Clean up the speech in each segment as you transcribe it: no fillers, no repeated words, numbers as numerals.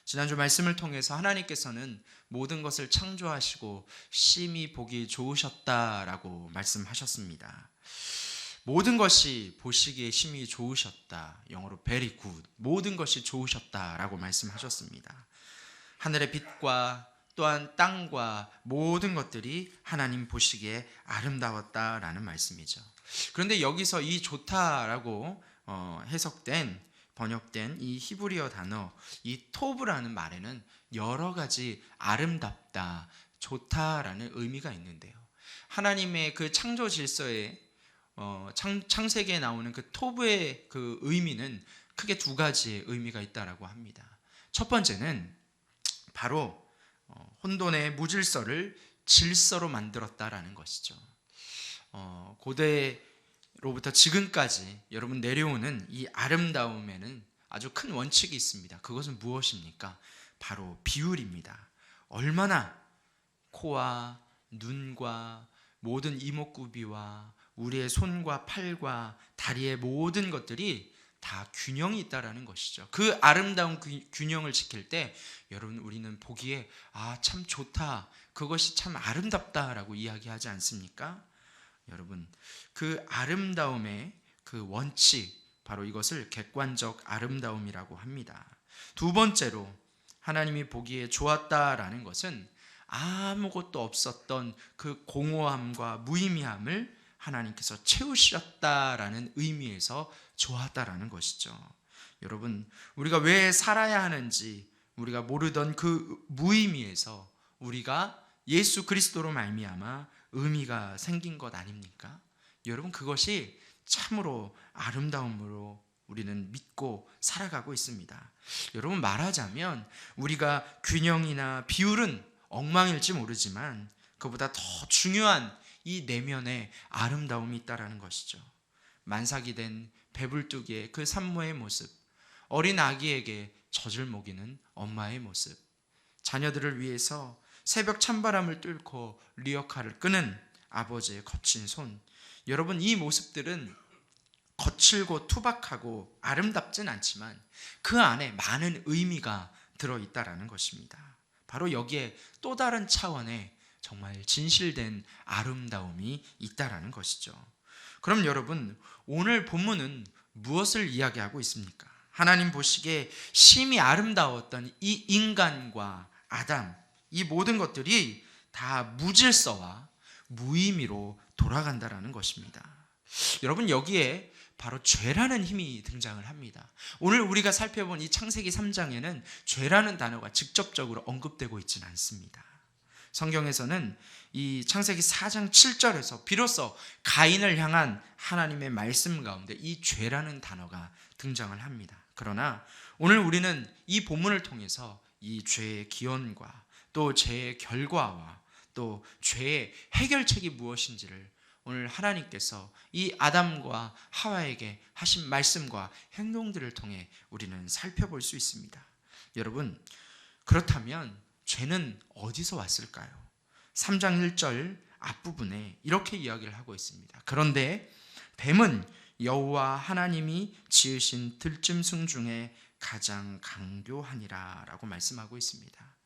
지난주 말씀을 통해서 하나님께서는 모든 것을 창조하시고 심히 보기 좋으셨다라고 말씀하셨습니다. 모든 것이 보시기에 심히 좋으셨다. 영어로 very good. 모든 것이 좋으셨다라고 말씀하셨습니다. 하늘의 빛과 또한 땅과 모든 것들이 하나님 보시기에 아름다웠다라는 말씀이죠. 그런데 여기서 이 좋다라고 번역된 이 히브리어 단어, 이 토브라는 말에는 여러 가지 아름답다, 좋다라는 의미가 있는데요. 하나님의 그 창조 질서에 창세기에 나오는 그 토브의 그 의미는 크게 두 가지의 의미가 있다라고 합니다. 첫 번째는 바로 혼돈의 무질서를 질서로 만들었다라는 것이죠. 고대로부터 지금까지 여러분 내려오는 이 아름다움에는 아주 큰 원칙이 있습니다. 그것은 무엇입니까? 바로 비율입니다. 얼마나 코와 눈과 모든 이목구비와 우리의 손과 팔과 다리의 모든 것들이 다 균형이 있다라는 것이죠. 그 아름다운 균형을 지킬 때 여러분 우리는 보기에 참 좋다, 그것이 참 아름답다라고 이야기하지 않습니까? 여러분 그 아름다움의 그 원칙, 바로 이것을 객관적 아름다움이라고 합니다. 두 번째로 하나님이 보기에 좋았다라는 것은 아무것도 없었던 그 공허함과 무의미함을 하나님께서 채우셨다라는 의미에서 좋았다라는 것이죠. 여러분 우리가 왜 살아야 하는지 우리가 모르던 그 무의미에서 우리가 예수 그리스도로 말미암아 의미가 생긴 것 아닙니까? 여러분 그것이 참으로 아름다움으로 우리는 믿고 살아가고 있습니다. 여러분 말하자면 우리가 균형이나 비율은 엉망일지 모르지만 그보다 더 중요한 이 내면에 아름다움이 있다라는 것이죠. 만삭이 된 배불뚝이의 그 산모의 모습, 어린 아기에게 젖을 먹이는 엄마의 모습, 자녀들을 위해서 새벽 찬바람을 뚫고 리어카를 끄는 아버지의 거친 손. 여러분 이 모습들은 거칠고 투박하고 아름답진 않지만 그 안에 많은 의미가 들어있다라는 것입니다. 바로 여기에 또 다른 차원의 정말 진실된 아름다움이 있다라는 것이죠. 그럼 여러분 오늘 본문은 무엇을 이야기하고 있습니까? 하나님 보시기에 심히 아름다웠던 이 인간과 아담, 이 모든 것들이 다 무질서와 무의미로 돌아간다라는 것입니다. 여러분 여기에 바로 죄라는 힘이 등장을 합니다. 오늘 우리가 살펴본 이 창세기 3장에는 죄라는 단어가 직접적으로 언급되고 있지는 않습니다. 성경에서는 이 창세기 4장 7절에서 비로소 가인을 향한 하나님의 말씀 가운데 이 죄라는 단어가 등장을 합니다. 그러나 오늘 우리는 이 본문을 통해서 이 죄의 기원과 또 죄의 결과와 또 죄의 해결책이 무엇인지를 오늘 하나님께서 이 아담과 하와에게 하신 말씀과 행동들을 통해 우리는 살펴볼 수 있습니다. 여러분 그렇다면 죄는 어디서 왔을까요? 3장 1절 앞부분에 이렇게 이야기를 하고 있습니다. 그런데 뱀은 여호와 하나님이 지으신 들짐승 중에 가장 강교하니라 라고 말씀하고 있습니다.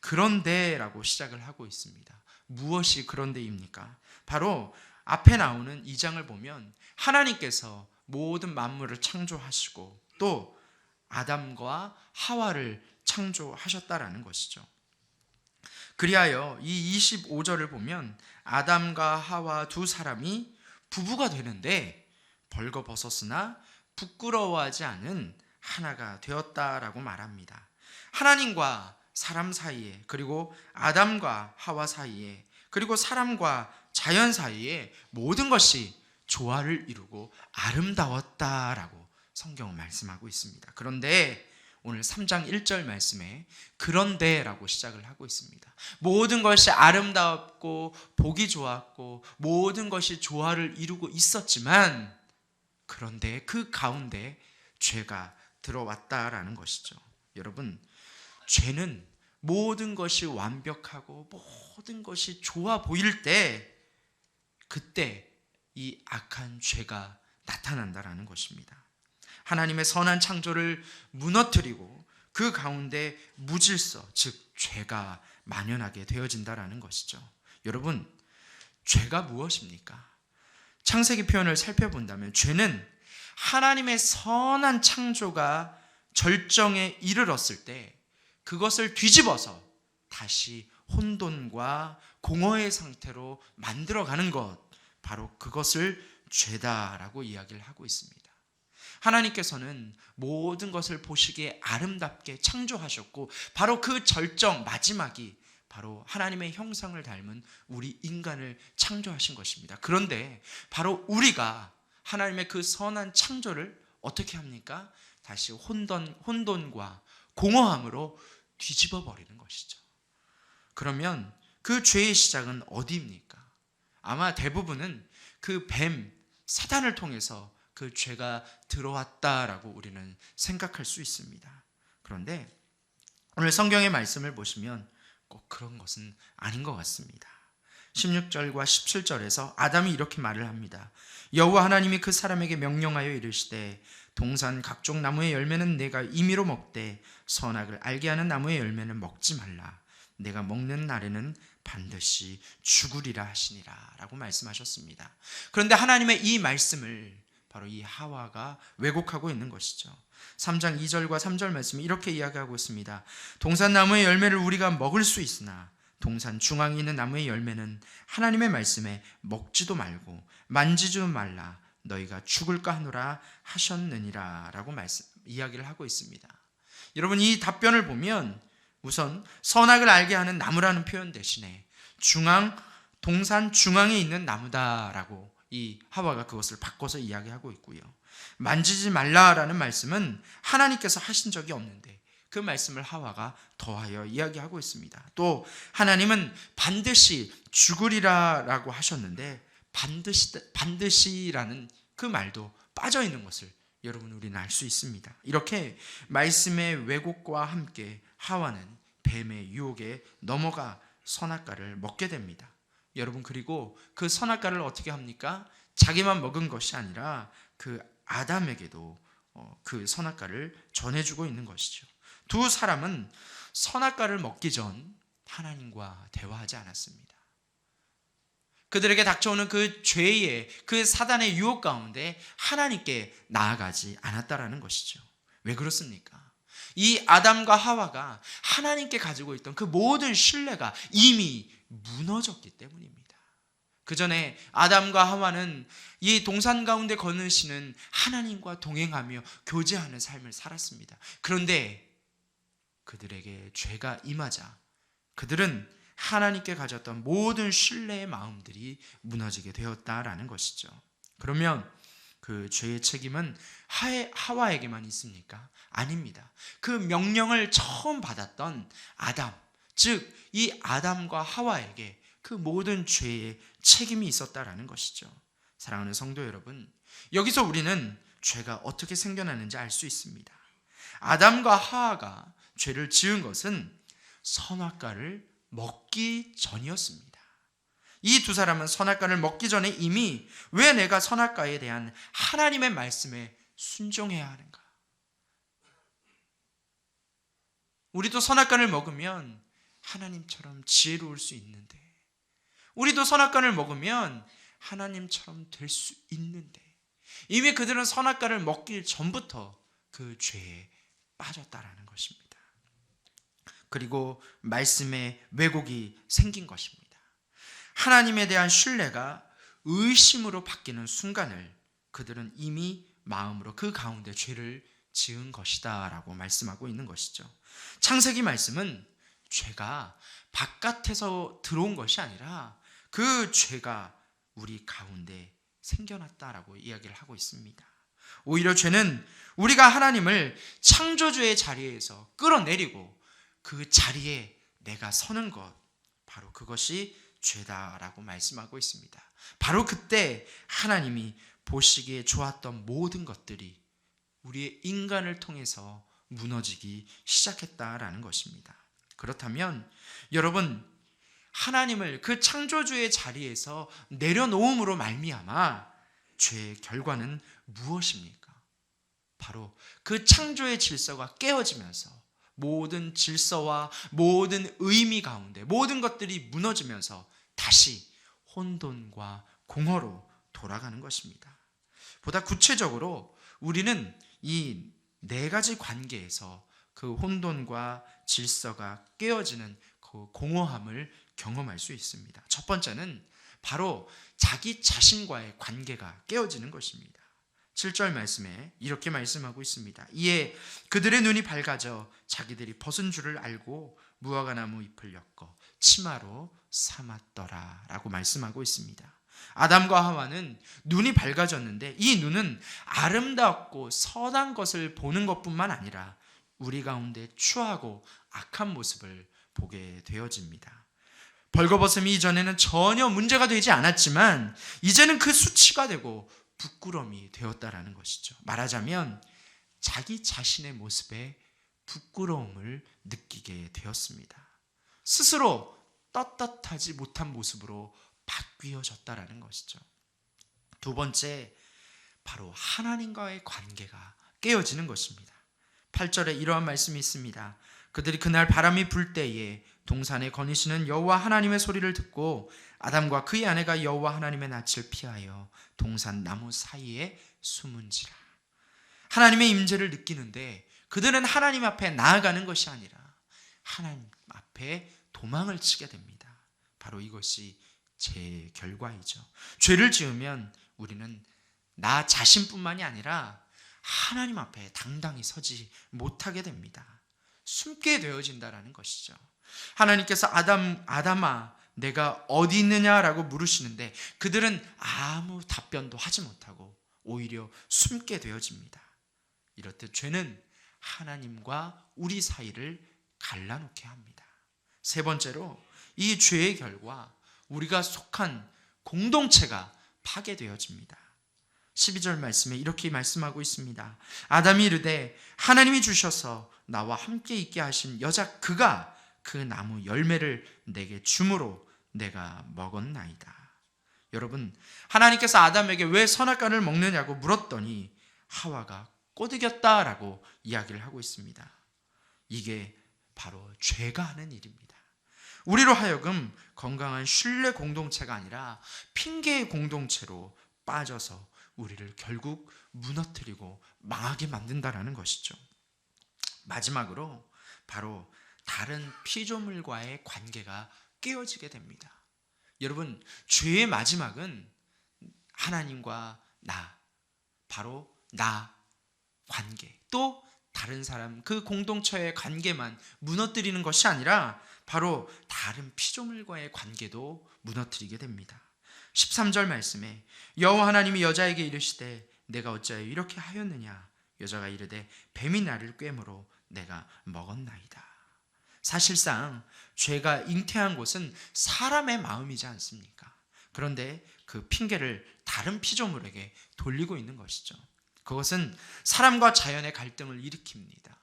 그런데 라고 시작을 하고 있습니다. 무엇이 그런데입니까? 바로 앞에 나오는 2장을 보면 하나님께서 모든 만물을 창조하시고 또 아담과 하와를 창조하셨다라는 것이죠. 그리하여 이 25절을 보면 아담과 하와 두 사람이 부부가 되는데 벌거벗었으나 부끄러워하지 않은 하나가 되었다라고 말합니다. 하나님과 사람 사이에, 그리고 아담과 하와 사이에, 그리고 사람과 자연 사이에 모든 것이 조화를 이루고 아름다웠다라고 성경은 말씀하고 있습니다. 그런데 오늘 3장 1절 말씀에 그런데라고 시작을 하고 있습니다. 모든 것이 아름다웠고 보기 좋았고 모든 것이 조화를 이루고 있었지만 그런데 그 가운데 죄가 들어왔다라는 것이죠. 여러분 죄는 모든 것이 완벽하고 모든 것이 좋아 보일 때 그때 이 악한 죄가 나타난다라는 것입니다. 하나님의 선한 창조를 무너뜨리고 그 가운데 무질서, 즉 죄가 만연하게 되어진다라는 것이죠. 여러분, 죄가 무엇입니까? 창세기 표현을 살펴본다면 죄는 하나님의 선한 창조가 절정에 이르렀을 때 그것을 뒤집어서 다시 혼돈과 공허의 상태로 만들어가는 것, 바로 그것을 죄다라고 이야기를 하고 있습니다. 하나님께서는 모든 것을 보시기에 아름답게 창조하셨고 바로 그 절정 마지막이 바로 하나님의 형상을 닮은 우리 인간을 창조하신 것입니다. 그런데 바로 우리가 하나님의 그 선한 창조를 어떻게 합니까? 다시 혼돈과 공허함으로 뒤집어 버리는 것이죠. 그러면 그 죄의 시작은 어디입니까? 아마 대부분은 그 뱀, 사단을 통해서 그 죄가 들어왔다라고 우리는 생각할 수 있습니다. 그런데 오늘 성경의 말씀을 보시면 꼭 그런 것은 아닌 것 같습니다. 16절과 17절에서 아담이 이렇게 말을 합니다. 여호와 하나님이 그 사람에게 명령하여 이르시되 동산 각종 나무의 열매는 내가 임의로 먹되 선악을 알게 하는 나무의 열매는 먹지 말라. 내가 먹는 날에는 반드시 죽으리라 하시니라 라고 말씀하셨습니다. 그런데 하나님의 이 말씀을 바로 이 하와가 왜곡하고 있는 것이죠. 3장 2절과 3절 말씀이 이렇게 이야기하고 있습니다. 동산 나무의 열매를 우리가 먹을 수 있으나 동산 중앙에 있는 나무의 열매는 하나님의 말씀에 먹지도 말고 만지지도 말라. 너희가 죽을까 하노라 하셨느니라 라고 이야기를 하고 있습니다. 여러분, 이 답변을 보면 우선 선악을 알게 하는 나무라는 표현 대신에 동산 중앙에 있는 나무다라고 이 하와가 그것을 바꿔서 이야기하고 있고요. 만지지 말라라는 말씀은 하나님께서 하신 적이 없는데 그 말씀을 하와가 더하여 이야기하고 있습니다. 또 하나님은 반드시 죽으리라라고 하셨는데 반드시라는 그 말도 빠져 있는 것을 여러분 우리는 알 수 있습니다. 이렇게 말씀의 왜곡과 함께 하와는 뱀의 유혹에 넘어가 선악과를 먹게 됩니다. 여러분, 그리고 그 선악과를 어떻게 합니까? 자기만 먹은 것이 아니라 그 아담에게도 그 선악과를 전해주고 있는 것이죠. 두 사람은 선악과를 먹기 전 하나님과 대화하지 않았습니다. 그들에게 닥쳐오는 그 죄의, 그 사단의 유혹 가운데 하나님께 나아가지 않았다라는 것이죠. 왜 그렇습니까? 이 아담과 하와가 하나님께 가지고 있던 그 모든 신뢰가 이미 무너졌기 때문입니다. 그 전에 아담과 하와는 이 동산 가운데 거느시는 하나님과 동행하며 교제하는 삶을 살았습니다. 그런데 그들에게 죄가 임하자 그들은 하나님께 가졌던 모든 신뢰의 마음들이 무너지게 되었다라는 것이죠. 그러면 그 죄의 책임은 하와에게만 있습니까? 아닙니다. 그 명령을 처음 받았던 아담, 즉 이 아담과 하와에게 그 모든 죄의 책임이 있었다라는 것이죠. 사랑하는 성도 여러분, 여기서 우리는 죄가 어떻게 생겨나는지 알 수 있습니다. 아담과 하와가 죄를 지은 것은 선악과를 먹기 전이었습니다. 이 두 사람은 선악과를 먹기 전에 이미 왜 내가 선악과에 대한 하나님의 말씀에 순종해야 하는가? 우리도 선악과를 먹으면 하나님처럼 지혜로울 수 있는데, 우리도 선악과를 먹으면 하나님처럼 될 수 있는데, 이미 그들은 선악과를 먹기 전부터 그 죄에 빠졌다라는 것입니다. 그리고 말씀의 왜곡이 생긴 것입니다. 하나님에 대한 신뢰가 의심으로 바뀌는 순간을 그들은 이미 마음으로 그 가운데 죄를 지은 것이다 라고 말씀하고 있는 것이죠. 창세기 말씀은 죄가 바깥에서 들어온 것이 아니라 그 죄가 우리 가운데 생겨났다라고 이야기를 하고 있습니다. 오히려 죄는 우리가 하나님을 창조주의 자리에서 끌어내리고 그 자리에 내가 서는 것, 바로 그것이 죄다라고 말씀하고 있습니다. 바로 그때 하나님이 보시기에 좋았던 모든 것들이 우리의 인간을 통해서 무너지기 시작했다라는 것입니다. 그렇다면 여러분, 하나님을 그 창조주의 자리에서 내려놓음으로 말미암아 죄의 결과는 무엇입니까? 바로 그 창조의 질서가 깨어지면서 모든 질서와 모든 의미 가운데 모든 것들이 무너지면서 다시 혼돈과 공허로 돌아가는 것입니다. 보다 구체적으로 우리는 이 네 가지 관계에서 그 혼돈과 질서가 깨어지는 그 공허함을 경험할 수 있습니다. 첫 번째는 바로 자기 자신과의 관계가 깨어지는 것입니다. 7절 말씀에 이렇게 말씀하고 있습니다. 이에 그들의 눈이 밝아져 자기들이 벗은 줄을 알고 무화과나무 잎을 엮어 치마로 삼았더라 라고 말씀하고 있습니다. 아담과 하와는 눈이 밝아졌는데 이 눈은 아름답고 선한 것을 보는 것뿐만 아니라 우리 가운데 추하고 악한 모습을 보게 되어집니다. 벌거벗음이 이전에는 전혀 문제가 되지 않았지만 이제는 그 수치가 되고 부끄러움이 되었다라는 것이죠. 말하자면 자기 자신의 모습에 부끄러움을 느끼게 되었습니다. 스스로 떳떳하지 못한 모습으로 바뀌어졌다라는 것이죠. 두 번째, 바로 하나님과의 관계가 깨어지는 것입니다. 8절에 이러한 말씀이 있습니다. 그들이 그날 바람이 불 때에 동산에 거니시는 여호와 하나님의 소리를 듣고 아담과 그의 아내가 여호와 하나님의 낯을 피하여 동산 나무 사이에 숨은지라. 하나님의 임재를 느끼는데 그들은 하나님 앞에 나아가는 것이 아니라 하나님 앞에 도망을 치게 됩니다. 바로 이것이 제 결과이죠. 죄를 지으면 우리는 나 자신뿐만이 아니라 하나님 앞에 당당히 서지 못하게 됩니다. 숨게 되어진다라는 것이죠. 하나님께서 아담아 내가 어디 있느냐라고 물으시는데 그들은 아무 답변도 하지 못하고 오히려 숨게 되어집니다. 이렇듯 죄는 하나님과 우리 사이를 갈라놓게 합니다. 세 번째로 이 죄의 결과 우리가 속한 공동체가 파괴되어집니다. 12절 말씀에 이렇게 말씀하고 있습니다. 아담이 이르되 하나님이 주셔서 나와 함께 있게 하신 여자 그가 그 나무 열매를 내게 주므로 내가 먹었나이다. 여러분, 하나님께서 아담에게 왜 선악과를 먹느냐고 물었더니 하와가 꼬드겼다라고 이야기를 하고 있습니다. 이게 바로 죄가 하는 일입니다. 우리로 하여금 건강한 신뢰 공동체가 아니라 핑계의 공동체로 빠져서 우리를 결국 무너뜨리고 망하게 만든다라는 것이죠. 마지막으로 바로 다른 피조물과의 관계가 깨어지게 됩니다. 여러분, 죄의 마지막은 하나님과 나, 바로 나 관계, 또 다른 사람, 그 공동체의 관계만 무너뜨리는 것이 아니라 바로 다른 피조물과의 관계도 무너뜨리게 됩니다. 13절 말씀에 여호와 하나님이 여자에게 이르시되 내가 어찌하여 이렇게 하였느냐. 여자가 이르되 뱀이 나를 꿰므로 내가 먹었나이다. 사실상 죄가 잉태한 곳은 사람의 마음이지 않습니까? 그런데 그 핑계를 다른 피조물에게 돌리고 있는 것이죠. 그것은 사람과 자연의 갈등을 일으킵니다.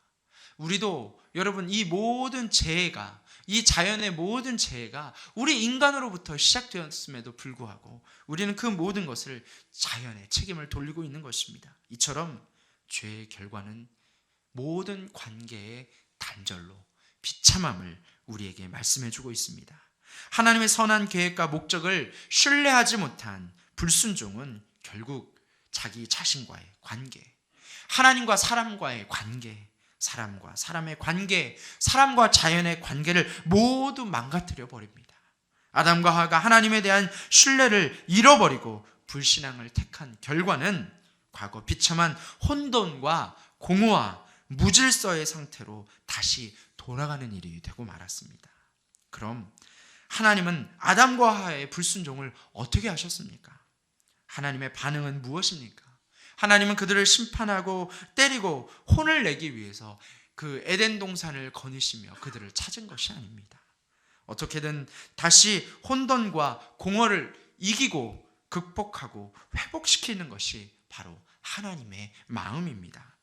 우리도 여러분 이 모든 재해가, 이 자연의 모든 재해가 우리 인간으로부터 시작되었음에도 불구하고 우리는 그 모든 것을 자연의 책임을 돌리고 있는 것입니다. 이처럼 죄의 결과는 모든 관계의 단절로 비참함을 우리에게 말씀해주고 있습니다. 하나님의 선한 계획과 목적을 신뢰하지 못한 불순종은 결국 자기 자신과의 관계, 하나님과 사람과의 관계, 사람과 사람의 관계, 사람과 자연의 관계를 모두 망가뜨려 버립니다. 아담과 하와가 하나님에 대한 신뢰를 잃어버리고 불신앙을 택한 결과는 과거 비참한 혼돈과 공허와 무질서의 상태로 다시 돌아가는 일이 되고 말았습니다. 그럼 하나님은 아담과 하와의 불순종을 어떻게 하셨습니까? 하나님의 반응은 무엇입니까? 하나님은 그들을 심판하고 때리고 혼을 내기 위해서 그 에덴 동산을 거느시며 그들을 찾은 것이 아닙니다. 어떻게든 다시 혼돈과 공허를 이기고 극복하고 회복시키는 것이 바로 하나님의 마음입니다.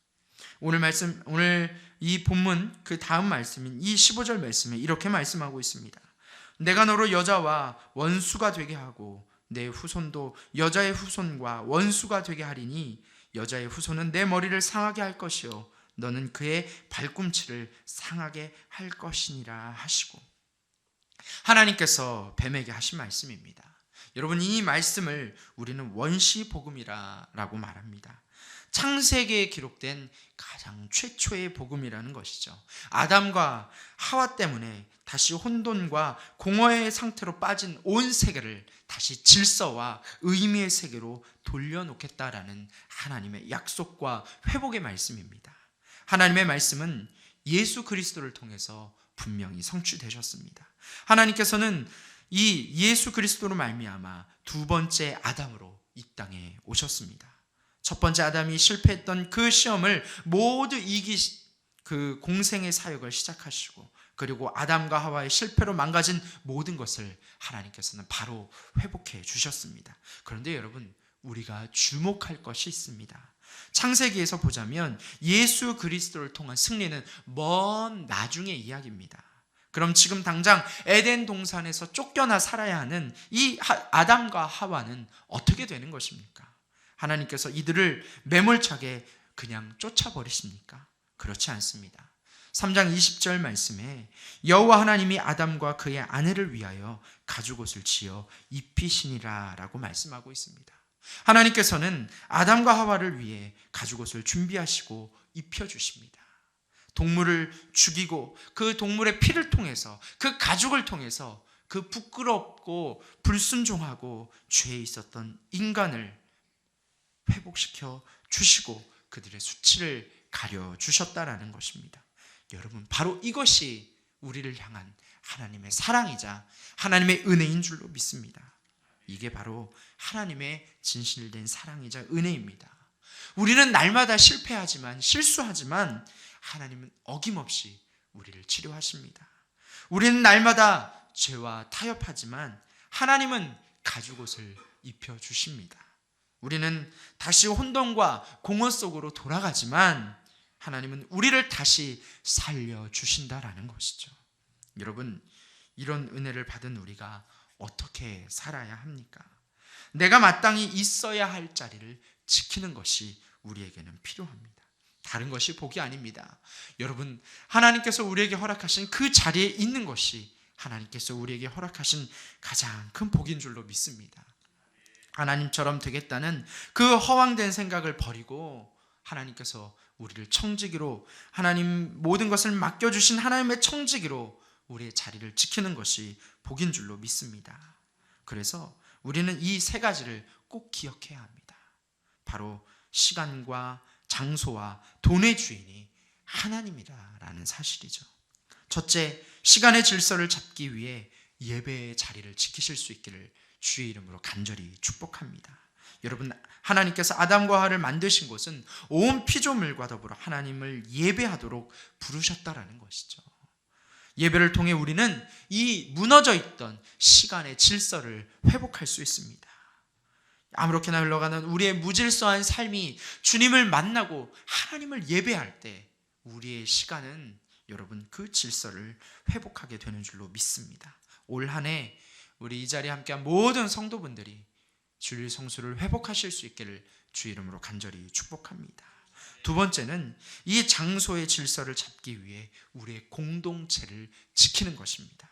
오늘 이 본문 그 다음 말씀인 이 15절 말씀에 이렇게 말씀하고 있습니다. 내가 너로 여자와 원수가 되게 하고 내 후손도 여자의 후손과 원수가 되게 하리니 여자의 후손은 내 머리를 상하게 할 것이요 너는 그의 발꿈치를 상하게 할 것이니라 하시고, 하나님께서 뱀에게 하신 말씀입니다. 여러분, 이 말씀을 우리는 원시 복음이라고 말합니다. 창세기에 기록된 가장 최초의 복음이라는 것이죠. 아담과 하와 때문에 다시 혼돈과 공허의 상태로 빠진 온 세계를 다시 질서와 의미의 세계로 돌려놓겠다라는 하나님의 약속과 회복의 말씀입니다. 하나님의 말씀은 예수 그리스도를 통해서 분명히 성취되셨습니다. 하나님께서는 이 예수 그리스도로 말미암아 두 번째 아담으로 이 땅에 오셨습니다. 첫 번째 아담이 실패했던 그 시험을 모두 그 공생의 사역을 시작하시고, 그리고 아담과 하와의 실패로 망가진 모든 것을 하나님께서는 바로 회복해 주셨습니다. 그런데 여러분, 우리가 주목할 것이 있습니다. 창세기에서 보자면 예수 그리스도를 통한 승리는 먼 나중의 이야기입니다. 그럼 지금 당장 에덴 동산에서 쫓겨나 살아야 하는 이 아담과 하와는 어떻게 되는 것입니까? 하나님께서 이들을 매몰차게 그냥 쫓아버리십니까? 그렇지 않습니다. 3장 20절 말씀에 여호와 하나님이 아담과 그의 아내를 위하여 가죽옷을 지어 입히시니라 라고 말씀하고 있습니다. 하나님께서는 아담과 하와를 위해 가죽옷을 준비하시고 입혀주십니다. 동물을 죽이고 그 동물의 피를 통해서, 그 가죽을 통해서 그 부끄럽고 불순종하고 죄에 있었던 인간을 회복시켜 주시고 그들의 수치를 가려 주셨다라는 것입니다. 여러분, 바로 이것이 우리를 향한 하나님의 사랑이자 하나님의 은혜인 줄로 믿습니다. 이게 바로 하나님의 진실된 사랑이자 은혜입니다. 우리는 날마다 실패하지만, 실수하지만 하나님은 어김없이 우리를 치료하십니다. 우리는 날마다 죄와 타협하지만 하나님은 가죽옷을 입혀주십니다. 우리는 다시 혼돈과 공허 속으로 돌아가지만 하나님은 우리를 다시 살려주신다라는 것이죠. 여러분, 이런 은혜를 받은 우리가 어떻게 살아야 합니까? 내가 마땅히 있어야 할 자리를 지키는 것이 우리에게는 필요합니다. 다른 것이 복이 아닙니다. 여러분, 하나님께서 우리에게 허락하신 그 자리에 있는 것이 하나님께서 우리에게 허락하신 가장 큰 복인 줄로 믿습니다. 하나님처럼 되겠다는 그 허황된 생각을 버리고 하나님께서 우리를 청지기로, 하나님 모든 것을 맡겨주신 하나님의 청지기로 우리의 자리를 지키는 것이 복인 줄로 믿습니다. 그래서 우리는 이 세 가지를 꼭 기억해야 합니다. 바로 시간과 장소와 돈의 주인이 하나님이라는 사실이죠. 첫째, 시간의 질서를 잡기 위해 예배의 자리를 지키실 수 있기를 주의 이름으로 간절히 축복합니다. 여러분, 하나님께서 아담과 하와를 만드신 곳은 온 피조물과 더불어 하나님을 예배하도록 부르셨다라는 것이죠. 예배를 통해 우리는 이 무너져 있던 시간의 질서를 회복할 수 있습니다. 아무렇게나 흘러가는 우리의 무질서한 삶이 주님을 만나고 하나님을 예배할 때 우리의 시간은 여러분 그 질서를 회복하게 되는 줄로 믿습니다. 올 한 해 우리 이 자리에 함께한 모든 성도분들이 주일 성수를 회복하실 수 있기를 주 이름으로 간절히 축복합니다. 두 번째는 이 장소의 질서를 잡기 위해 우리의 공동체를 지키는 것입니다.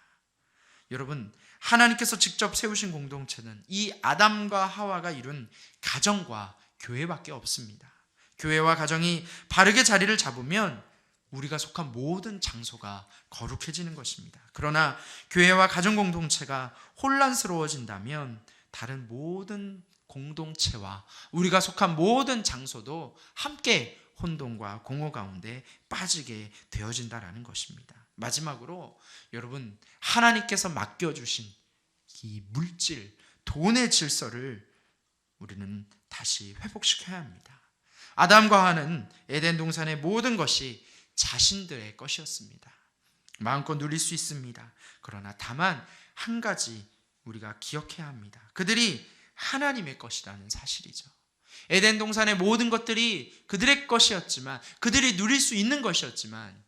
여러분, 하나님께서 직접 세우신 공동체는 이 아담과 하와가 이룬 가정과 교회밖에 없습니다. 교회와 가정이 바르게 자리를 잡으면 우리가 속한 모든 장소가 거룩해지는 것입니다. 그러나 교회와 가정 공동체가 혼란스러워진다면 다른 모든 공동체와 우리가 속한 모든 장소도 함께 혼돈과 공허 가운데 빠지게 되어진다라는 것입니다. 마지막으로 여러분, 하나님께서 맡겨주신 이 물질, 돈의 질서를 우리는 다시 회복시켜야 합니다. 아담과 하와는 에덴 동산의 모든 것이 자신들의 것이었습니다. 마음껏 누릴 수 있습니다. 그러나 다만 한 가지 우리가 기억해야 합니다. 그들이 하나님의 것이라는 사실이죠. 에덴 동산의 모든 것들이 그들의 것이었지만, 그들이 누릴 수 있는 것이었지만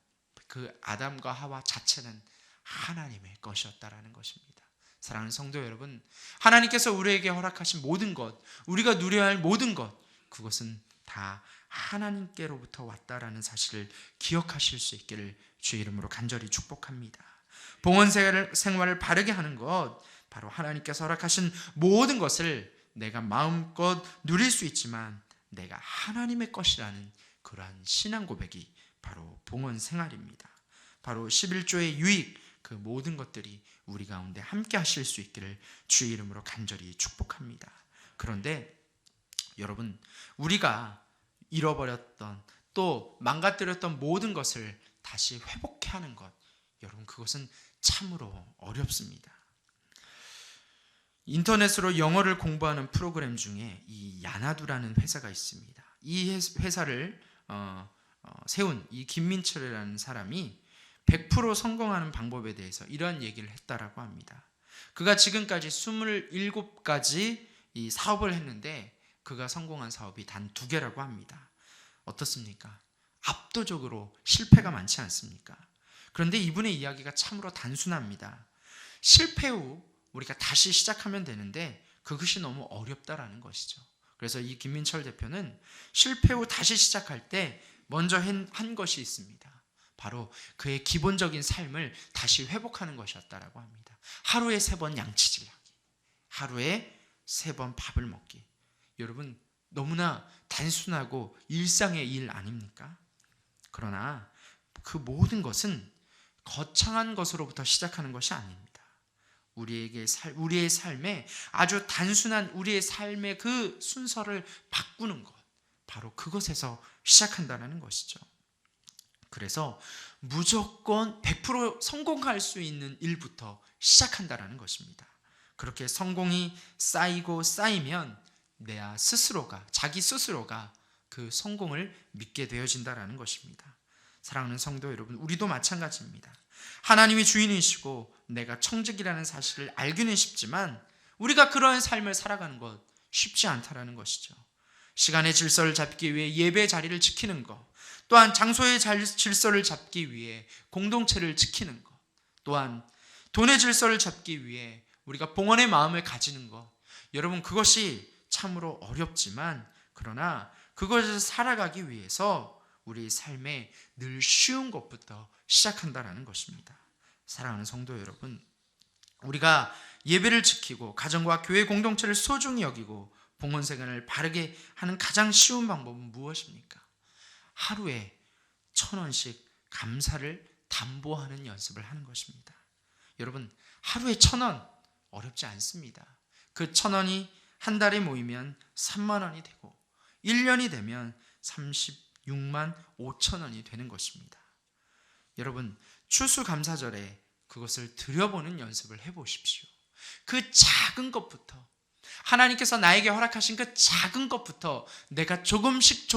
그 아담과 하와 자체는 하나님의 것이었다라는 것입니다. 사랑하는 성도 여러분, 하나님께서 우리에게 허락하신 모든 것, 우리가 누려야 할 모든 것, 그것은 다 하나님께로부터 왔다라는 사실을 기억하실 수 있기를 주의 이름으로 간절히 축복합니다. 봉헌 생활을 바르게 하는 것, 바로 하나님께서 허락하신 모든 것을 내가 마음껏 누릴 수 있지만 내가 하나님의 것이라는 그러한 신앙 고백이 바로 봉헌 생활입니다. 바로 11조의 유익, 그 모든 것들이 우리 가운데 함께 하실 수 있기를 주의 이름으로 간절히 축복합니다. 그런데 여러분, 우리가 잃어버렸던 또 망가뜨렸던 모든 것을 다시 회복해 하는 것, 여러분 그것은 참으로 어렵습니다. 인터넷으로 영어를 공부하는 프로그램 중에 이 야나두라는 회사가 있습니다. 이 회사를 세운 이 김민철이라는 사람이 100% 성공하는 방법에 대해서 이런 얘기를 했다라고 합니다. 그가 지금까지 27가지 이 사업을 했는데 그가 성공한 사업이 단 2개라고 합니다. 어떻습니까? 압도적으로 실패가 많지 않습니까? 그런데 이분의 이야기가 참으로 단순합니다. 실패 후 우리가 다시 시작하면 되는데 그것이 너무 어렵다라는 것이죠. 그래서 이 김민철 대표는 실패 후 다시 시작할 때 먼저 한 것이 있습니다. 바로 그의 기본적인 삶을 다시 회복하는 것이었다라고 합니다. 하루에 3번 양치질하기, 하루에 3번 밥을 먹기. 여러분 너무나 단순하고 일상의 일 아닙니까? 그러나 그 모든 것은 거창한 것으로부터 시작하는 것이 아닙니다. 우리의 삶에 아주 단순한 우리의 삶의 그 순서를 바꾸는 것, 바로 그것에서 시작한다는 것이죠. 그래서 무조건 100% 성공할 수 있는 일부터 시작한다는 것입니다. 그렇게 성공이 쌓이고 쌓이면 자기 스스로가 그 성공을 믿게 되어진다는 것입니다. 사랑하는 성도 여러분, 우리도 마찬가지입니다. 하나님이 주인이시고 내가 청직이라는 사실을 알기는 쉽지만 우리가 그러한 삶을 살아가는 것 쉽지 않다라는 것이죠. 시간의 질서를 잡기 위해 예배 자리를 지키는 것, 또한 장소의 질서를 잡기 위해 공동체를 지키는 것, 또한 돈의 질서를 잡기 위해 우리가 봉헌의 마음을 가지는 것, 여러분 그것이 참으로 어렵지만 그러나 그것을 살아가기 위해서 우리 삶에 늘 쉬운 것부터 시작한다는 것입니다. 사랑하는 성도 여러분, 우리가 예배를 지키고 가정과 교회 공동체를 소중히 여기고 봉헌 생활을 바르게 하는 가장 쉬운 방법은 무엇입니까? 하루에 1,000원씩 감사를 담보하는 연습을 하는 것입니다. 여러분 하루에 1,000원 어렵지 않습니다. 그 1,000원이 한 달에 모이면 3만 원이 되고 1년이 되면 36만 5천 원이 되는 것입니다. 여러분 추수감사절에 그것을 드려보는 연습을 해보십시오. 그 작은 것부터, 하나님께서 나에게 허락하신 그 작은 것부터 내가 조금씩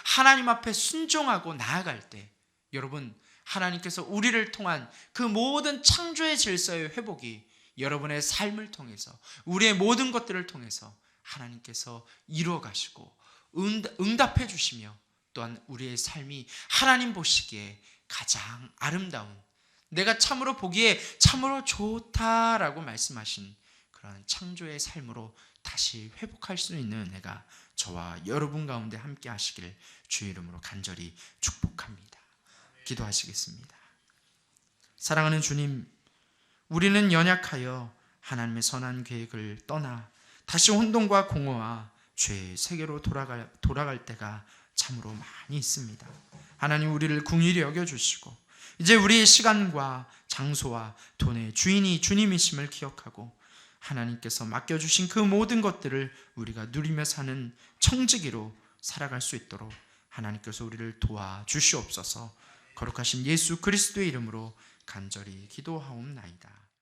하나님 앞에 순종하고 나아갈 때, 여러분 하나님께서 우리를 통한 그 모든 창조의 질서의 회복이 여러분의 삶을 통해서, 우리의 모든 것들을 통해서 하나님께서 이루어 가시고 응답해 주시며, 또한 우리의 삶이 하나님 보시기에 가장 아름다운, 내가 참으로 보기에 참으로 좋다라고 말씀하신 그런 창조의 삶으로 다시 회복할 수 있는 은혜가 저와 여러분 가운데 함께 하시길 주의 이름으로 간절히 축복합니다. 기도하시겠습니다. 사랑하는 주님, 우리는 연약하여 하나님의 선한 계획을 떠나 다시 혼돈과 공허와 죄의 세계로 돌아갈 때가 참으로 많이 있습니다. 하나님 우리를 긍휼히 여겨주시고 이제 우리의 시간과 장소와 돈의 주인이 주님이심을 기억하고 하나님께서 맡겨주신 그 모든 것들을 우리가 누리며 사는 청지기로 살아갈 수 있도록 하나님께서 우리를 도와주시옵소서. 거룩하신 예수 그리스도의 이름으로 간절히 기도하옵나이다.